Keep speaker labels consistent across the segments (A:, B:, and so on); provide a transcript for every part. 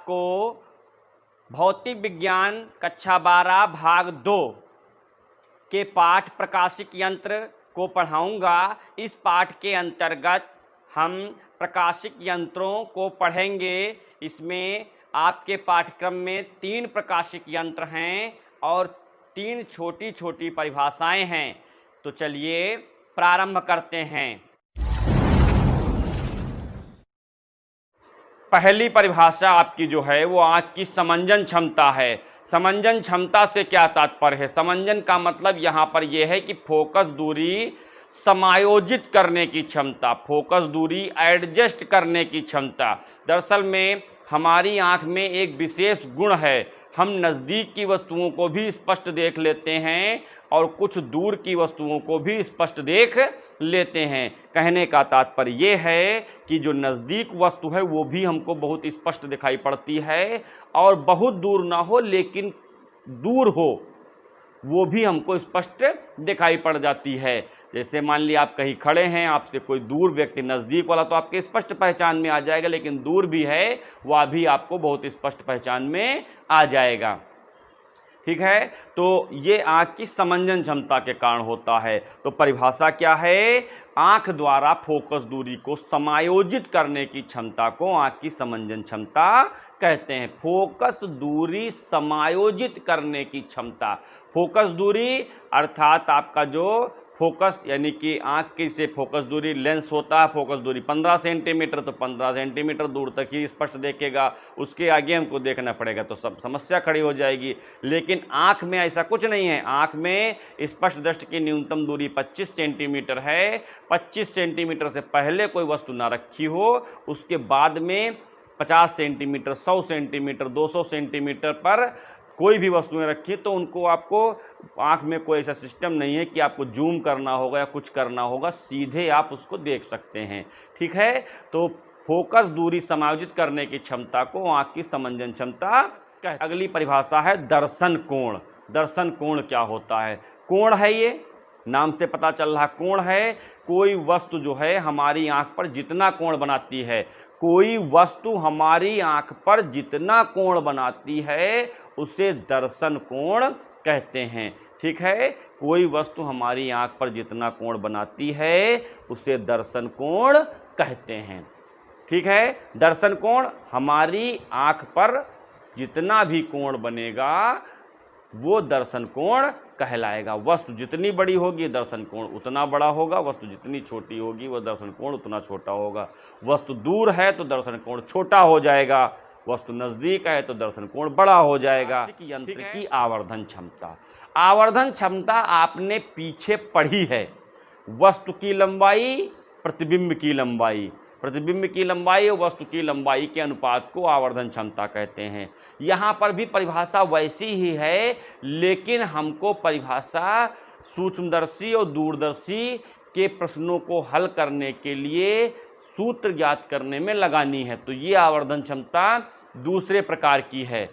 A: आपको भौतिक विज्ञान कक्षा 12 भाग 2 के पाठ प्रकाशिक यंत्र को पढ़ाऊंगा। इस पाठ के अंतर्गत हम प्रकाशिक यंत्रों को पढ़ेंगे। इसमें आपके पाठ्यक्रम में 3 प्रकाशिक यंत्र हैं और 3 छोटी छोटी परिभाषाएं हैं। तो चलिए प्रारंभ करते हैं। पहली परिभाषा आपकी जो है वो आँख की समंजन क्षमता है। समंजन क्षमता से क्या तात्पर्य है? समंजन का मतलब यहाँ पर यह है कि फोकस दूरी समायोजित करने की क्षमता, फोकस दूरी एडजस्ट करने की क्षमता। दरअसल में हमारी आँख में एक विशेष गुण है, हम नज़दीक की वस्तुओं को भी स्पष्ट देख लेते हैं और कुछ दूर की वस्तुओं को भी स्पष्ट देख लेते हैं। कहने का तात्पर्य ये है कि जो नज़दीक वस्तु है वो भी हमको बहुत स्पष्ट दिखाई पड़ती है और बहुत दूर ना हो लेकिन दूर हो वो भी हमको स्पष्ट दिखाई पड़ जाती है। जैसे मान लिया आप कहीं खड़े हैं, आपसे कोई दूर व्यक्ति, नज़दीक वाला तो आपके स्पष्ट पहचान में आ जाएगा, लेकिन दूर भी है वह भी आपको बहुत स्पष्ट पहचान में आ जाएगा। ठीक है, तो ये आँख की समंजन क्षमता के कारण होता है। तो परिभाषा क्या है? आँख द्वारा फोकस दूरी को समायोजित करने की क्षमता को आँख की समंजन क्षमता कहते हैं। फोकस दूरी समायोजित करने की क्षमता। फोकस दूरी अर्थात आपका जो फोकस यानी कि आँख की से फोकस दूरी, लेंस होता है फोकस दूरी 15 सेंटीमीटर, तो 15 सेंटीमीटर दूर तक ही स्पष्ट देखेगा, उसके आगे हमको देखना पड़ेगा तो सब समस्या खड़ी हो जाएगी। लेकिन आँख में ऐसा कुछ नहीं है। आँख में स्पष्ट दृष्टि की न्यूनतम दूरी 25 सेंटीमीटर है। 25 सेंटीमीटर से पहले कोई वस्तु ना रखी हो, उसके बाद में 50 सेंटीमीटर, 100 सेंटीमीटर, 200 सेंटीमीटर पर कोई भी वस्तुएं रखी तो उनको आपको आँख में कोई ऐसा सिस्टम नहीं है कि आपको जूम करना होगा या कुछ करना होगा, सीधे आप उसको देख सकते हैं। ठीक है, तो फोकस दूरी समायोजित करने की क्षमता को आँख की समंजन क्षमता कहते हैं। अगली परिभाषा है दर्शन कोण। दर्शन कोण क्या होता है? कोण है, ये नाम से पता चल रहा कोण है। कोई वस्तु जो है हमारी आँख पर जितना कोण बनाती है, कोई वस्तु हमारी आँख पर जितना कोण बनाती है उसे दर्शन कोण कहते हैं। ठीक है, कोई वस्तु हमारी आँख पर जितना कोण बनाती है उसे दर्शन कोण कहते हैं। ठीक है, दर्शन कोण हमारी आँख पर जितना भी कोण बनेगा वो दर्शन कोण कहलाएगा। वस्तु जितनी बड़ी होगी दर्शन कोण उतना बड़ा होगा, वस्तु जितनी छोटी होगी वह दर्शन कोण उतना छोटा होगा। वस्तु दूर है तो दर्शन कोण छोटा हो जाएगा, वस्तु नज़दीक है तो दर्शन कोण बड़ा हो जाएगा। यंत्र की आवर्धन क्षमता। आवर्धन क्षमता आपने पीछे पढ़ी है। वस्तु की लंबाई, प्रतिबिंब की लंबाई, प्रतिबिंब की लंबाई और वस्तु की लंबाई के अनुपात को आवर्धन क्षमता कहते हैं। यहाँ पर भी परिभाषा वैसी ही है, लेकिन हमको परिभाषा सूक्ष्मदर्शी और दूरदर्शी के प्रश्नों को हल करने के लिए सूत्र ज्ञात करने में लगानी है। तो ये आवर्धन क्षमता दूसरे प्रकार की है।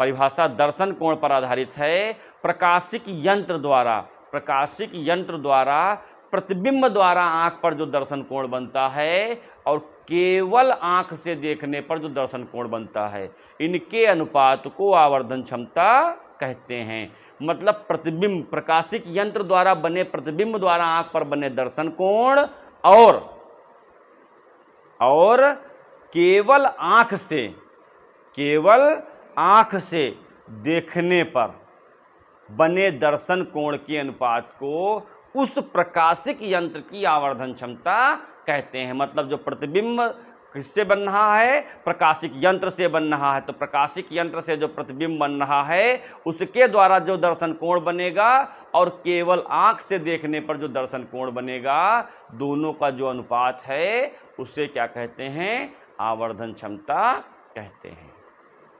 A: परिभाषा दर्शन कोण पर आधारित है। प्रकाशिक यंत्र द्वारा प्रतिबिंब द्वारा आँख पर जो दर्शन कोण बनता है और केवल आँख से देखने पर जो दर्शन कोण बनता है, इनके अनुपात को आवर्धन क्षमता कहते हैं। मतलब प्रतिबिंब, प्रकाशिक यंत्र द्वारा बने प्रतिबिंब द्वारा आँख पर बने दर्शन कोण और केवल आँख से देखने पर बने दर्शन कोण के अनुपात को उस प्रकाशिक यंत्र की आवर्धन क्षमता कहते हैं। मतलब जो प्रतिबिंब किससे बन रहा है? प्रकाशिक यंत्र से बन रहा है। तो प्रकाशिक यंत्र से जो प्रतिबिंब बन रहा है उसके द्वारा जो दर्शन कोण बनेगा और केवल आँख से देखने पर जो दर्शन कोण बनेगा, दोनों का जो अनुपात है उसे क्या कहते हैं? आवर्धन क्षमता कहते हैं।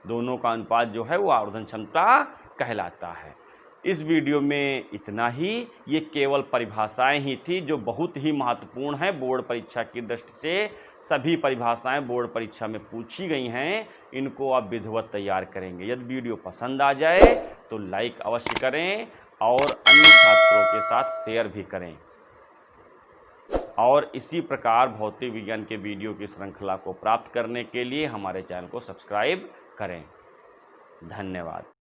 A: दोनों का अनुपात जो है वो आवर्धन क्षमता कहलाता है। इस वीडियो में इतना ही। ये केवल परिभाषाएं ही थी जो बहुत ही महत्वपूर्ण है बोर्ड परीक्षा की दृष्टि से। सभी परिभाषाएं बोर्ड परीक्षा में पूछी गई हैं, इनको आप विधिवत तैयार करेंगे। यदि वीडियो पसंद आ जाए तो लाइक अवश्य करें और अन्य छात्रों के साथ शेयर भी करें। और इसी प्रकार भौतिक विज्ञान के वीडियो की श्रृंखला को प्राप्त करने के लिए हमारे चैनल को सब्सक्राइब करें। धन्यवाद।